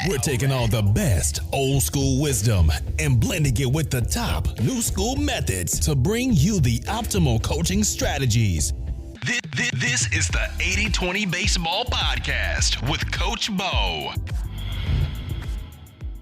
We're taking all the best old school wisdom and blending it with the top new school methods to bring you the optimal coaching strategies. This is the 80-20 Baseball Podcast with Coach Bo.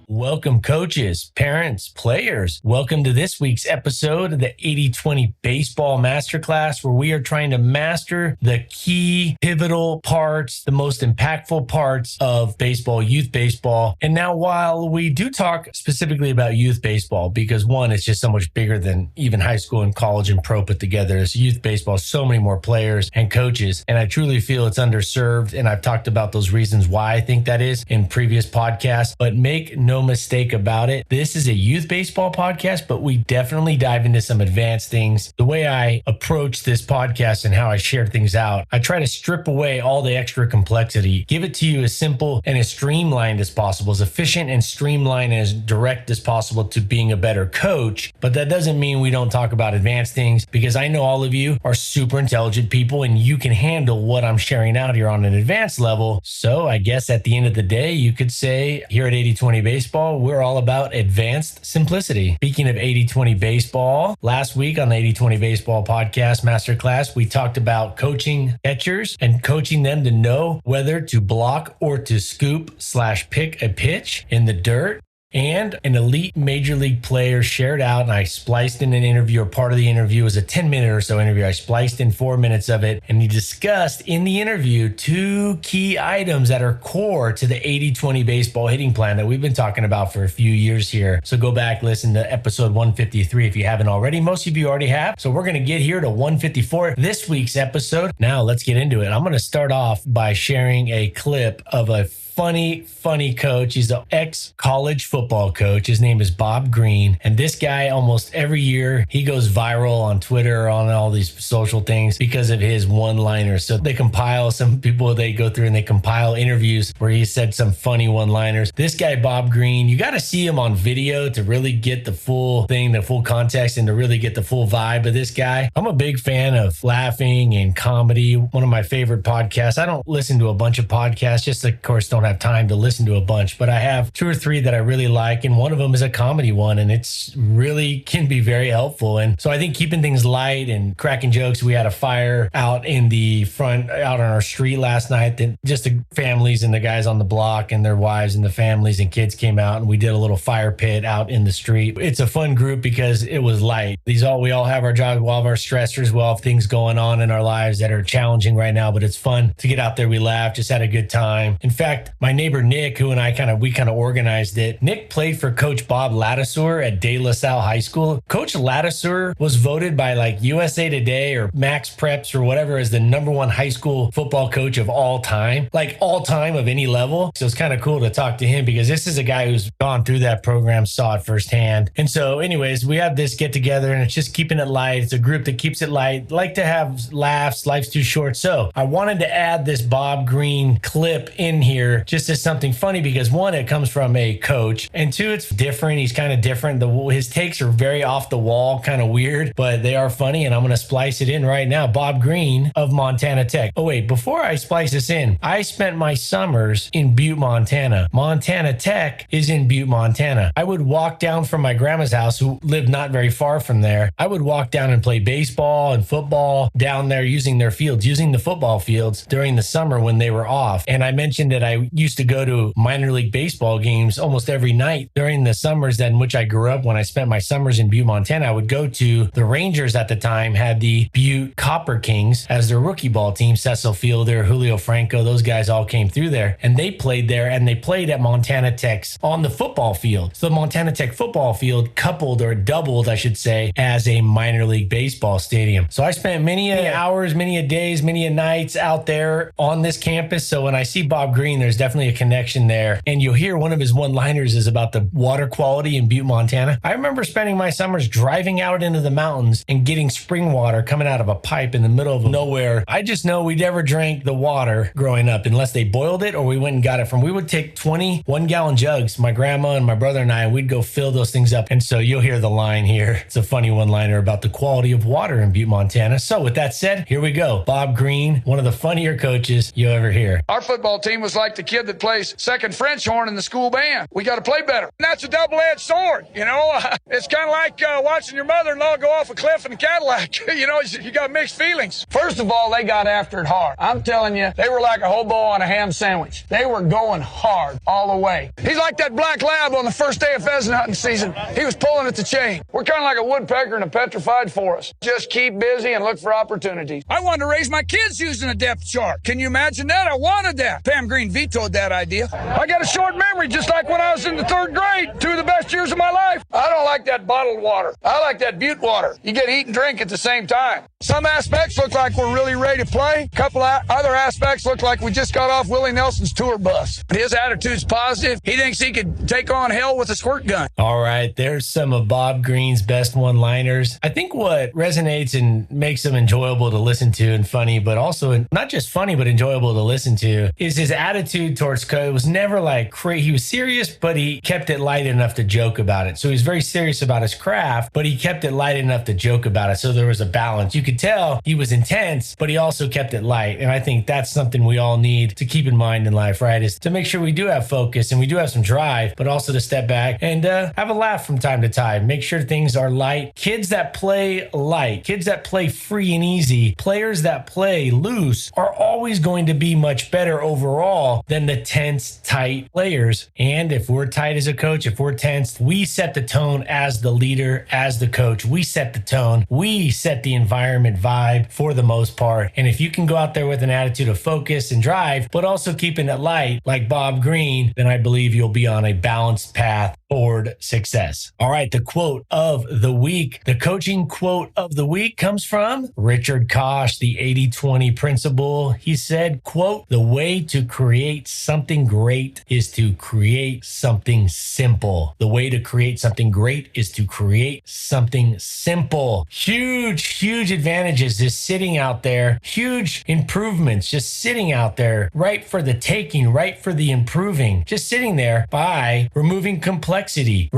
Welcome, coaches, parents, players. Welcome to this week's episode of the 80-20 Baseball Masterclass, where we are trying to master the key pivotal parts, the most impactful parts of baseball, youth baseball. And now, while we do talk specifically about youth baseball, because one, it's just so much bigger than even high school and college and pro put together. It's youth baseball, so many more players and coaches. And I truly feel it's underserved. And I've talked about those reasons why I think that is in previous podcasts, but make no mistake about it. This is a youth baseball podcast, but we definitely dive into some advanced things. The way I approach this podcast and how I share things out, I try to strip away all the extra complexity, give it to you as simple and as streamlined as possible, as efficient and streamlined and as direct as possible to being a better coach. But that doesn't mean we don't talk about advanced things, because I know all of you are super intelligent people and you can handle what I'm sharing out here on an advanced level. So I guess at the end of the day, you could say here at 80-20 Baseball, we're all about advanced simplicity. Speaking of 80-20 baseball, last week on the 80-20 Baseball Podcast Masterclass, we talked about coaching catchers and coaching them to know whether to block or to scoop/pick a pitch in the dirt. And an elite major league player shared out, and I spliced in an interview, or part of the interview was a 10-minute or so interview. I spliced in 4 minutes of it, and he discussed in the interview 2 key items that are core to the 80-20 baseball hitting plan that we've been talking about for a few years here. So go back, listen to episode 153 if you haven't already. Most of you already have. So we're going to get here to 154, this week's episode. Now let's get into it. I'm going to start off by sharing a clip of a funny coach. He's an ex-college football coach. His name is Bob Green. And this guy, almost every year, he goes viral on Twitter, on all these social things because of his one-liners. So they compile, some people, they go through and they compile interviews where he said some funny one-liners. This guy, Bob Green, you got to see him on video to really get the full thing, the full context, and to really get the full vibe of this guy. I'm a big fan of laughing and comedy. One of my favorite podcasts. I don't listen to a bunch of podcasts, just of course don't have time to listen to a bunch, but I have 2 or 3 that I really like, and one of them is a comedy one, and it's really can be very helpful. And so I think keeping things light and cracking jokes. We had a fire out in the front, out on our street last night, that just the families and the guys on the block and their wives and the families and kids came out, and we did a little fire pit out in the street. It's a fun group because it was light. We all have our jobs, we all have our stressors, we all have things going on in our lives that are challenging right now, but it's fun to get out there. We laughed, just had a good time. In fact, my neighbor Nick, who and I we organized it. Nick played for Coach Bob Ladouceur at De La Salle High School. Coach Ladouceur was voted by USA Today or Max Preps or whatever as the #1 high school football coach of all time, all time of any level. So it's kind of cool to talk to him because this is a guy who's gone through that program, saw it firsthand. And so anyways, we have this get together and it's just keeping it light. It's a group that keeps it light, like to have laughs. Life's too short. So I wanted to add this Bob Green clip in here just as something funny because one, it comes from a coach, and 2, it's different. He's kind of different. His takes are very off the wall, kind of weird, but they are funny, and I'm going to splice it in right now. Bob Green of Montana Tech. Oh wait, before I splice this in, I spent my summers in Butte, Montana. Montana Tech is in Butte, Montana. I would walk down from my grandma's house, who lived not very far from there. I would walk down and play baseball and football down there using their fields, using the football fields during the summer when they were off. And I mentioned that I used to go to minor league baseball games almost every night during the summers in which I grew up. When I spent my summers in Butte, Montana, I would go to the Rangers at the time, had the Butte Copper Kings as their rookie ball team. Cecil Fielder, Julio Franco, those guys all came through there, and they played there, and they played at Montana Tech's on the football field. So the Montana Tech football field coupled, or doubled, I should say, as a minor league baseball stadium. So I spent many hours, many days, many nights out there on this campus. So when I see Bob Green, there's definitely a connection there. And you'll hear one of his one-liners is about the water quality in Butte, Montana. I remember spending my summers driving out into the mountains and getting spring water coming out of a pipe in the middle of nowhere. I just know we never drank the water growing up unless they boiled it or we went and got it from. We would take 20 one-gallon jugs, my grandma and my brother and I, and we'd go fill those things up. And so you'll hear the line here. It's a funny one-liner about the quality of water in Butte, Montana. So with that said, here we go. Bob Green, one of the funnier coaches you'll ever hear. Our football team was like the kid that plays second French horn in the school band. We got to play better. And that's a double-edged sword, you know. It's kind of like watching your mother-in-law go off a cliff in a Cadillac. You know, you got mixed feelings. First of all, they got after it hard. I'm telling you, they were like a hobo on a ham sandwich. They were going hard all the way. He's like that black lab on the first day of pheasant hunting season. He was pulling at the chain. We're kind of like a woodpecker in a petrified forest. Just keep busy and look for opportunities. I wanted to raise my kids using a depth chart. Can you imagine that? I wanted that. Pam Green vetoed that idea. I got a short memory, just like when I was in the third grade. 2 of the best years of my life. I don't like that bottled water. I like that butte water. You get eat and drink at the same time. Some aspects look like we're really ready to play. A couple other aspects look like we just got off Willie Nelson's tour bus. His attitude's positive. He thinks he could take on hell with a squirt gun. All right, there's some of Bob Green's best one-liners. I think what resonates and makes them enjoyable to listen to and funny, but also not just funny, but enjoyable to listen to, is his attitude towards coach. It was never like crazy. He was serious, but he kept it light enough to joke about it. So he was very serious about his craft, but he kept it light enough to joke about it. So there was a balance. You could tell he was intense, but he also kept it light. And I think that's something we all need to keep in mind in life, right? Is to make sure we do have focus and we do have some drive, but also to step back and have a laugh from time to time. Make sure things are light. Kids that play light, kids that play free and easy, players that play loose are always going to be much better overall than the tense, tight players. And if we're tight as a coach, if we're tense, we set the tone as the leader, as the coach. We set the tone. We set the environment vibe for the most part. And if you can go out there with an attitude of focus and drive, but also keeping it light like Bob Green, then I believe you'll be on a balanced path toward success. All right, the quote of the week. The coaching quote of the week comes from Richard Koch, the 80-20 principle. He said, quote, "The way to create something great is to create something simple. The way to create something great is to create something simple." Huge advantages just sitting out there. Huge improvements just sitting out there, right for the taking, right for the improving. Just sitting there by removing complexity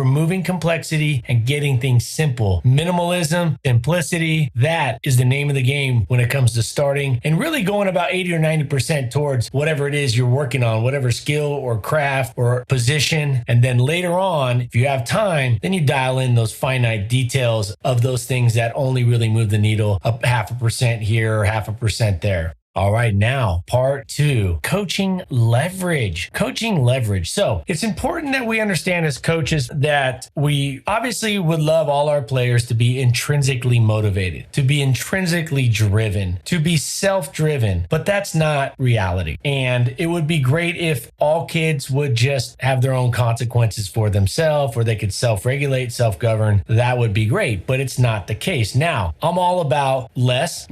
and getting things simple. Minimalism, simplicity, that is the name of the game when it comes to starting and really going about 80 or 90% towards whatever it is you're working on, whatever skill or craft or position. And then later on, if you have time, then you dial in those finite details of those things that only really move the needle up 0.5% here or 0.5% there. All right, now part 2, coaching leverage. Coaching leverage. So it's important that we understand as coaches that we obviously would love all our players to be intrinsically motivated, to be intrinsically driven, to be self-driven, but that's not reality. And it would be great if all kids would just have their own consequences for themselves, or they could self-regulate, self-govern. That would be great, but it's not the case. Now, I'm all about less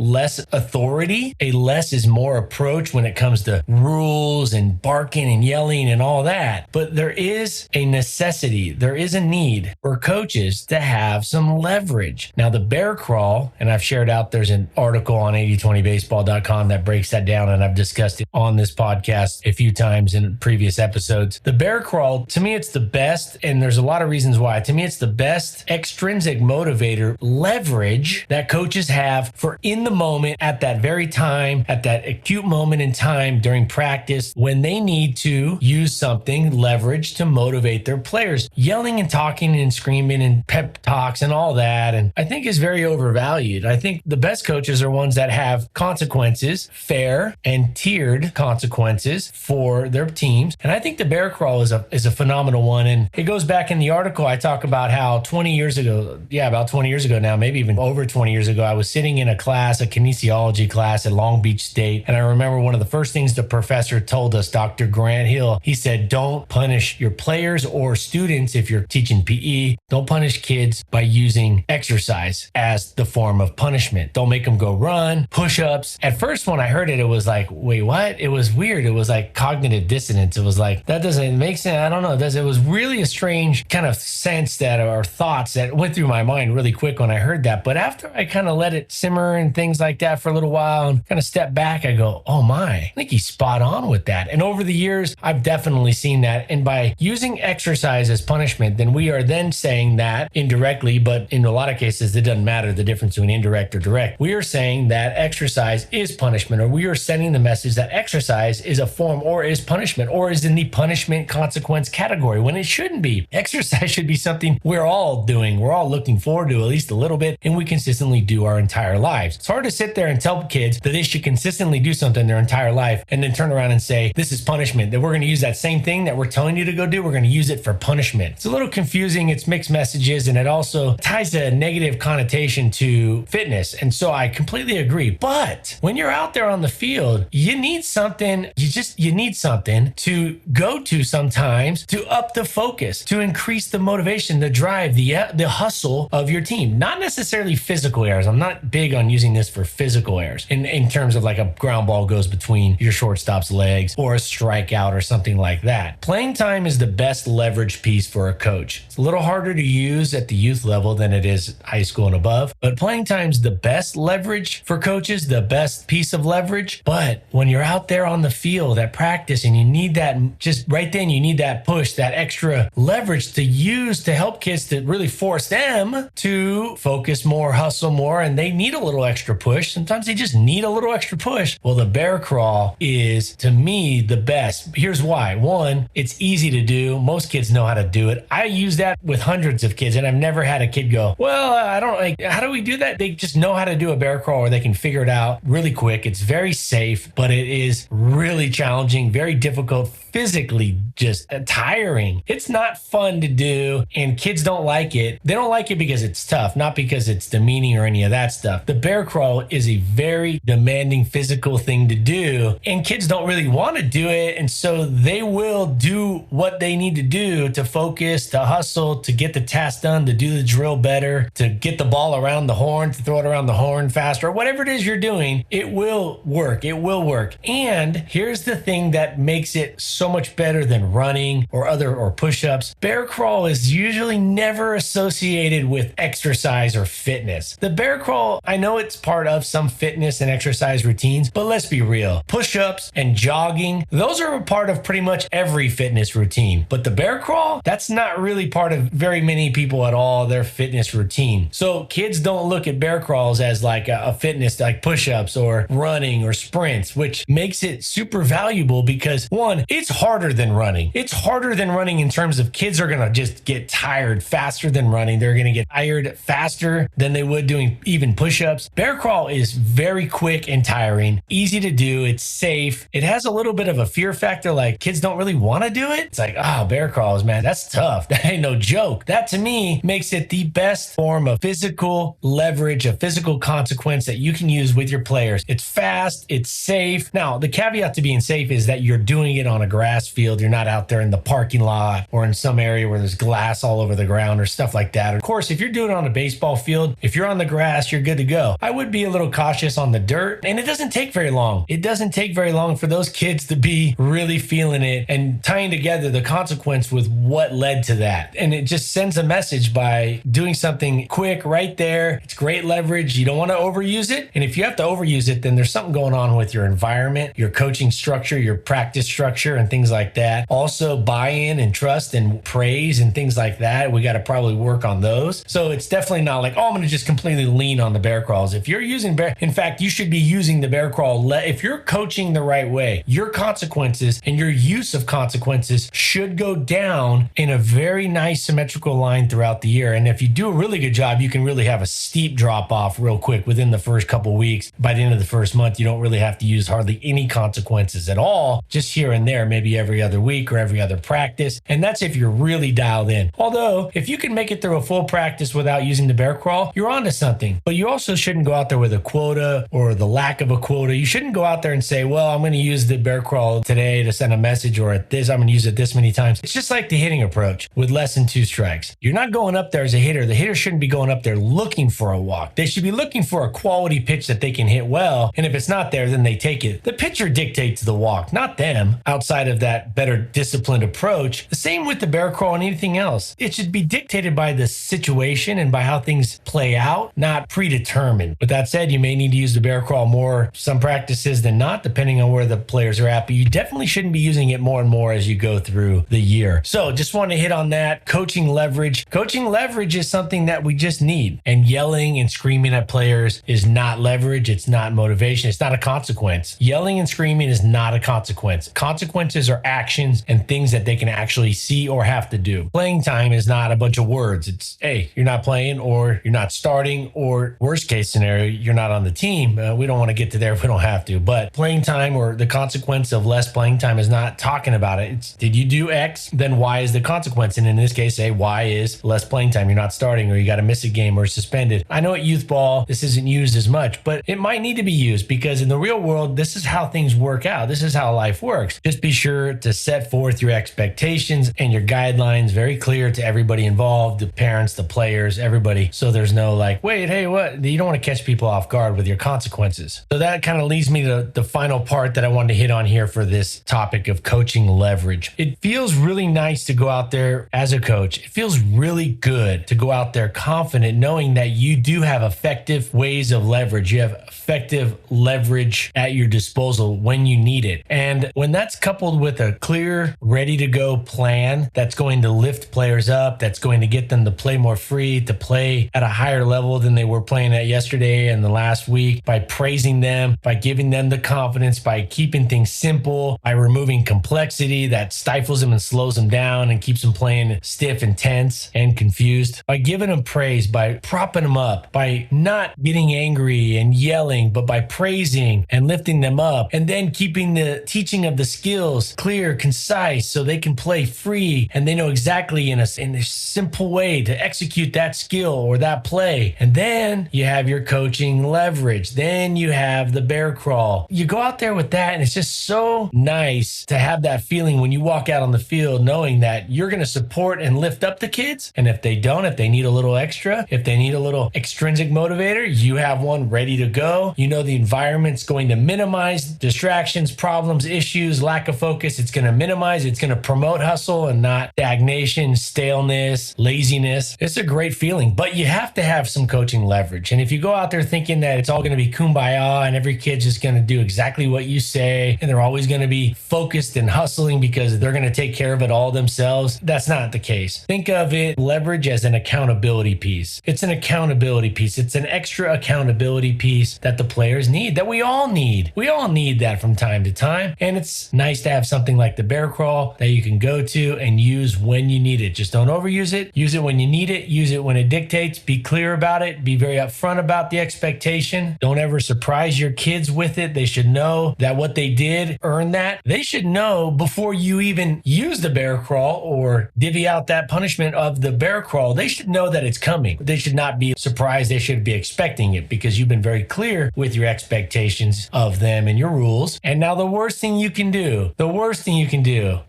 authority, a less is more approach when it comes to rules and barking and yelling and all that. But there is a necessity, there is a need for coaches to have some leverage. Now, the bear crawl, and I've shared out, there's an article on 8020baseball.com that breaks that down, and I've discussed it on this podcast a few times in previous episodes. The bear crawl, to me, it's the best, and there's a lot of reasons why. To me, it's the best extrinsic motivator leverage that coaches have for in the moment, at that very time, at that acute moment in time during practice when they need to use something, leverage, to motivate their players. Yelling and talking and screaming and pep talks and all that, and I think is very overvalued. I think the best coaches are ones that have consequences, fair and tiered consequences for their teams. And I think the bear crawl is a phenomenal one. And it goes back in the article. I talk about how about 20 years ago now, maybe even over 20 years ago, I was sitting in a class, a kinesiology class at Long Beach State. And I remember one of the first things the professor told us, Dr. Grant Hill, he said, don't punish your players or students if you're teaching PE. Don't punish kids by using exercise as the form of punishment. Don't make them go run, push-ups. At first, when I heard it, it was like, wait, what? It was weird. It was like cognitive dissonance. It was like, that doesn't make sense. I don't know. It was really a strange kind of sense that, or thoughts that went through my mind really quick when I heard that. But after I kind of let it simmer and things like that for a little while and kind of step back back, I go, oh my, I think he's spot on with that. And over the years, I've definitely seen that. And by using exercise as punishment, then we are then saying that indirectly, but in a lot of cases, it doesn't matter the difference between indirect or direct. We are saying that exercise is punishment, or we are sending the message that exercise is a form or is punishment or is in the punishment consequence category when it shouldn't be. Exercise should be something we're all doing. We're all looking forward to at least a little bit, and we consistently do our entire lives. It's hard to sit there and tell kids that they should consistently do something their entire life and then turn around and say, this is punishment, that we're going to use that same thing that we're telling you to go do, we're going to use it for punishment. It's a little confusing. It's mixed messages, and it also ties a negative connotation to fitness. And so I completely agree. But when you're out there on the field, you need something, you need something to go to sometimes to up the focus, to increase the motivation, the drive, the hustle of your team. Not necessarily physical errors. I'm not big on using this for physical errors in terms of like a ground ball goes between your shortstop's legs or a strikeout or something like that. Playing time is the best leverage piece for a coach. It's a little harder to use at the youth level than it is high school and above, but playing time's the best leverage for coaches, the best piece of leverage. But when you're out there on the field at practice and you need that, just right then, you need that push, that extra leverage to use to help kids, to really force them to focus more, hustle more, and they need a little extra push. Sometimes they just need a little extra push. Well, the bear crawl is, to me, the best. Here's why. One, it's easy to do. Most kids know how to do it. I use that with hundreds of kids, and I've never had a kid go, well, I don't like, how do we do that? They just know how to do a bear crawl, or they can figure it out really quick. It's very safe, but it is really challenging, very difficult, physically just tiring. It's not fun to do, and kids don't like it. They don't like it because it's tough, not because it's demeaning or any of that stuff. The bear crawl is a very demanding physical thing to do, and kids don't really want to do it, and so they will do what they need to do to focus, to hustle, to get the task done, to do the drill better, to get the ball around the horn, to throw it around the horn faster, whatever it is you're doing. It will work. It will work. And here's the thing that makes it so much better than running or push-ups. Bear crawl is usually never associated with exercise or fitness. The bear crawl, I know it's part of some fitness and exercise routines, but let's be real. Push-ups and jogging, those are a part of pretty much every fitness routine. But the bear crawl, that's not really part of very many people at all, their fitness routine. So kids don't look at bear crawls as like a fitness, like push-ups or running or sprints, which makes it super valuable because, one, it's harder than running. It's harder than running in terms of kids are going to just get tired faster than running. They're going to get tired faster than they would doing even push-ups. Bear crawl is very quick and tiring, easy to do. It's safe. It has a little bit of a fear factor, like kids don't really want to do it. It's like, bear crawls, man, that's tough. That ain't no joke. That to me makes it the best form of physical leverage, a physical consequence that you can use with your players. It's fast, it's safe. Now, the caveat to being safe is that you're doing it on a grass field. You're not out there in the parking lot or in some area where there's glass all over the ground or stuff like that. Of course, if you're doing it on a baseball field, if you're on the grass, you're good to go. I would be a little cautious on the dirt, and it doesn't take very long. It doesn't take very long for those kids to be really feeling it and tying together the consequence with what led to that. And it just sends a message by doing something quick right there. It's great leverage. You don't want to overuse it. And if you have to overuse it, then there's something going on with your environment, your coaching structure, your practice structure, and things like that. Also, buy-in and trust and praise and things like that. We got to probably work on those. So it's definitely not like, I'm going to just completely lean on the bear crawls. If you're using in fact, you should be using the bear crawl. If you're coaching the right way, your consequences and your use of consequences should go down in a very nice symmetrical line throughout the year. And if you do a really good job, you can really have a steep drop off real quick within the first couple weeks. By the end of the first month, you don't really have to use hardly any consequences at all, just here and there, maybe every other week or every other practice. And that's if you're really dialed in. Although, if you can make it through a full practice without using the bear crawl, you're onto something. But you also shouldn't go out there with a quota or the lack of a quota. You shouldn't go out there and say, well, I'm going to use the bear crawl today to send a message, or at this, I'm going to use it this many times. It's just like the hitting approach with less than 2 strikes. You're not going up there as a hitter. The hitter shouldn't be going up there looking for a walk. They should be looking for a quality pitch that they can hit well. And if it's not there, then they take it. The pitcher dictates the walk, not them, outside of that better disciplined approach. The same with the bear crawl and anything else. It should be dictated by the situation and by how things play out, not predetermined. With that said, you may need to use the bear crawl more more some practices than not, depending on where the players are at, but you definitely shouldn't be using it more and more as you go through the year. So just want to hit on that. Coaching leverage. Coaching leverage is something that we just need. And yelling and screaming at players is not leverage. It's not motivation. It's not a consequence. Yelling and screaming is not a consequence. Consequences are actions and things that they can actually see or have to do. Playing time is not a bunch of words. It's, hey, you're not playing, or you're not starting, or worst case scenario, you're not on the team. We don't want to get to there if we don't have to. But playing time, or the consequence of less playing time, is not talking about it. It's, did you do X? Then Y is the consequence. And in this case, say Y is less playing time. You're not starting, or you got to miss a game, or suspended. I know at youth ball, this isn't used as much, but it might need to be used, because in the real world, this is how things work out. This is how life works. Just be sure to set forth your expectations and your guidelines very clear to everybody involved, the parents, the players, everybody. So there's no like, wait, hey, what? You don't want to catch people off guard with your consequences. So that kind of leads me to the final part that I wanted to hit on here for this topic of coaching leverage. It feels really nice to go out there as a coach. It feels really good to go out there confident, knowing that you do have effective ways of leverage. You have effective leverage at your disposal when you need it. And when that's coupled with a clear, ready to go plan that's going to lift players up, that's going to get them to play more free, to play at a higher level than they were playing at yesterday and the last week, by praising them, by giving them the confidence, by keeping things simple, by removing complexity that stifles them and slows them down and keeps them playing stiff and tense and confused, by giving them praise, by propping them up, by not getting angry and yelling, but by praising and lifting them up, and then keeping the teaching of the skills clear, concise, so they can play free and they know exactly in a simple way to execute that skill or that play. And then you have your coaching leverage. Then you have the bear crawl. You go out there with that, and it's just so nice to have that feeling when you walk out on the field, knowing that you're going to support and lift up the kids. And if they don't, if they need a little extra, if they need a little extrinsic motivator, you have one ready to go. You know the environment's going to minimize distractions, problems, issues, lack of focus. It's going to minimize, it's going to promote hustle and not stagnation, staleness, laziness. It's a great feeling, but you have to have some coaching leverage. And if you go out there thinking that it's all going to be kumbaya and every kid's just going to do exactly what you say, and they're always going to be focused and hustling because they're going to take care of it all themselves, that's not the case. Think of it, leverage, as an accountability piece. It's an accountability piece. It's an extra accountability piece that the players need, that we all need. We all need that from time to time. And it's nice to have something like the bear crawl that you can go to and use when you need it. Just don't overuse it. Use it when you need it. Use it when it dictates. Be clear about it. Be very upfront about the expectation. Don't ever surprise your kids with it. They should know that what they did earned that. They should know before you even use the bear crawl or divvy out that punishment of the bear crawl. They should know that it's coming. They should not be surprised. They should be expecting it, because you've been very clear with your expectations of them and your rules. And now the worst thing you can do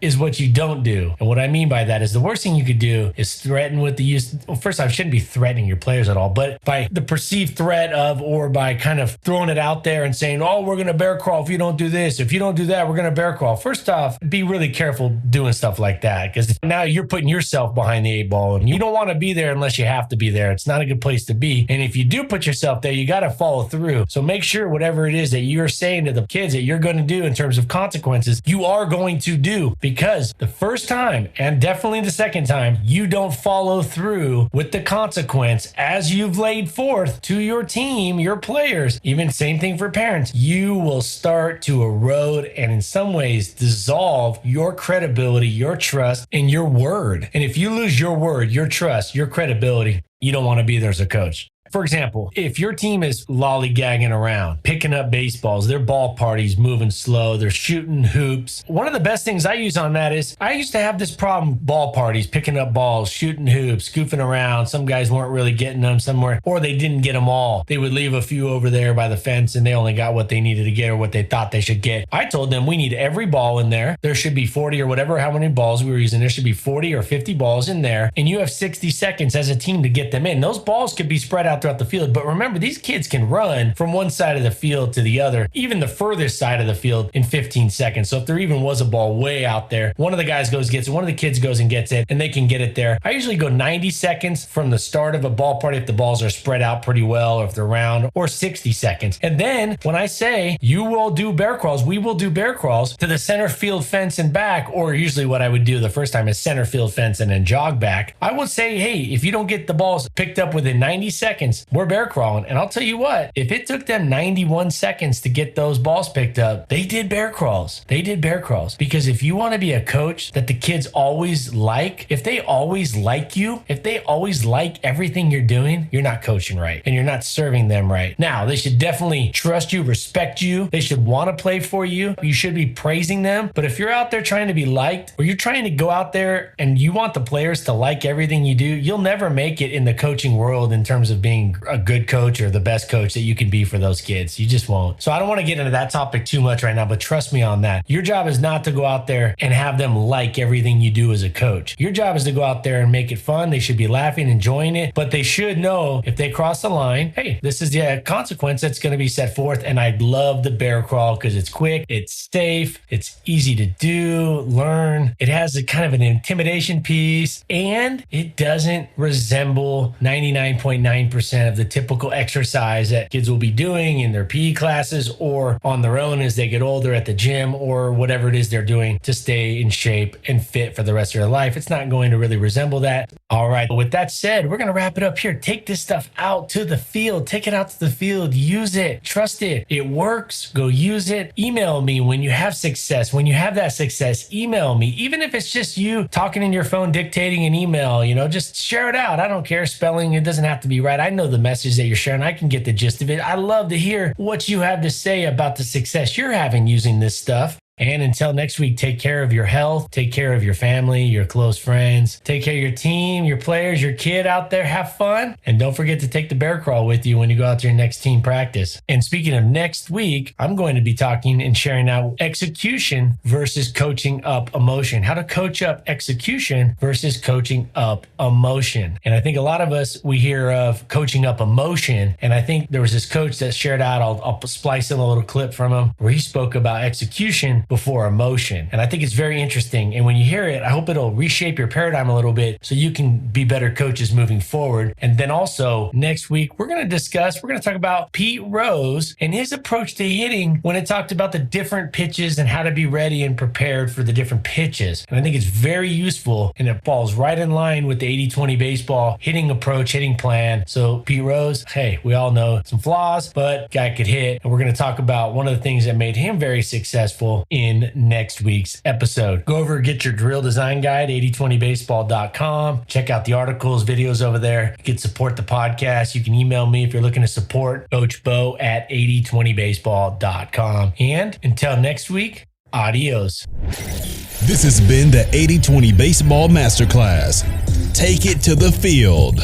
is what you don't do. And what I mean by that is the worst thing you could do is threaten with the use. Well, first off, shouldn't be threatening your players at all, but by the perceived threat of, or by kind of throwing it out there and saying, oh, we're going to bear crawl if you don't do this. If you don't do that, we're going to bear crawl. First off, be really careful doing stuff like that, because now you're putting yourself behind the 8 ball, and you don't want to be there unless you have to be there. It's not a good place to be. And if you do put yourself there, you got to follow through. So make sure whatever it is that you're saying to the kids that you're going to do in terms of consequences, you are going to do, because the first time, and definitely the second time, you don't follow through with the consequence as you've laid forth to your team, your players, even same thing for parents, you will start to erode and in some ways dissolve your credibility, your trust, and your word. And if you lose your word, your trust, your credibility, you don't want to be there as a coach. For example, if your team is lollygagging around, picking up baseballs, their ball parties moving slow, they're shooting hoops. One of the best things I use on that is I used to have this problem, ball parties, picking up balls, shooting hoops, goofing around. Some guys weren't really getting them somewhere, or they didn't get them all. They would leave a few over there by the fence and they only got what they needed to get or what they thought they should get. I told them we need every ball in there. There should be 40 or whatever, how many balls we were using. There should be 40 or 50 balls in there, and you have 60 seconds as a team to get them in. Those balls could be spread out out throughout the field. But remember, these kids can run from one side of the field to the other, even the furthest side of the field in 15 seconds. So if there even was a ball way out there, one of the guys gets it, one of the kids goes and gets it, and they can get it there. I usually go 90 seconds from the start of a ball party if the balls are spread out pretty well, or if they're round, or 60 seconds. And then when I say you will do bear crawls, we will do bear crawls to the center field fence and back, or usually what I would do the first time is center field fence and then jog back. I would say, hey, if you don't get the balls picked up within 90 seconds, we're bear crawling. And I'll tell you what, if it took them 91 seconds to get those balls picked up, they did bear crawls. They did bear crawls. Because if you want to be a coach that the kids always like, if they always like you, if they always like everything you're doing, you're not coaching right and you're not serving them right. Now, they should definitely trust you, respect you. They should want to play for you. You should be praising them. But if you're out there trying to be liked, or you're trying to go out there and you want the players to like everything you do, you'll never make it in the coaching world in terms of being a good coach or the best coach that you can be for those kids. You just won't. So I don't want to get into that topic too much right now, but trust me on that. Your job is not to go out there and have them like everything you do as a coach. Your job is to go out there and make it fun. They should be laughing, enjoying it, but they should know if they cross the line, hey, this is the consequence that's going to be set forth. And I love the bear crawl because it's quick, it's safe, it's easy to do, learn. It has a kind of an intimidation piece, and it doesn't resemble 99.9% of the typical exercise that kids will be doing in their PE classes or on their own as they get older at the gym or whatever it is they're doing to stay in shape and fit for the rest of their life. It's not going to really resemble that. All right. With that said, we're going to wrap it up here. Take this stuff out to the field. Take it out to the field. Use it. Trust it. It works. Go use it. Email me when you have success. When you have that success, email me. Even if it's just you talking in your phone, dictating an email, just share it out. I don't care. Spelling, it doesn't have to be right. I know the message that you're sharing. I can get the gist of it. I love to hear what you have to say about the success you're having using this stuff. And until next week, take care of your health, take care of your family, your close friends, take care of your team, your players, your kid out there. Have fun. And don't forget to take the bear crawl with you when you go out to your next team practice. And speaking of next week, I'm going to be talking and sharing out execution versus coaching up emotion. How to coach up execution versus coaching up emotion. And I think a lot of us, we hear of coaching up emotion. And I think there was this coach that shared out, I'll splice in a little clip from him where he spoke about execution before emotion. And I think it's very interesting. And when you hear it, I hope it'll reshape your paradigm a little bit so you can be better coaches moving forward. And then also next week, we're going to talk about Pete Rose and his approach to hitting when it talked about the different pitches and how to be ready and prepared for the different pitches. And I think it's very useful and it falls right in line with the 80-20 baseball hitting approach, hitting plan. So Pete Rose, hey, we all know some flaws, but guy could hit. And we're going to talk about one of the things that made him very successful in next week's episode. Go over, get your drill design guide, 8020baseball.com. Check out the articles, videos over there. You can support the podcast. You can email me if you're looking to support Coach Bo at 8020baseball.com. And until next week, adios. This has been the 80-20 Baseball Masterclass. Take it to the field.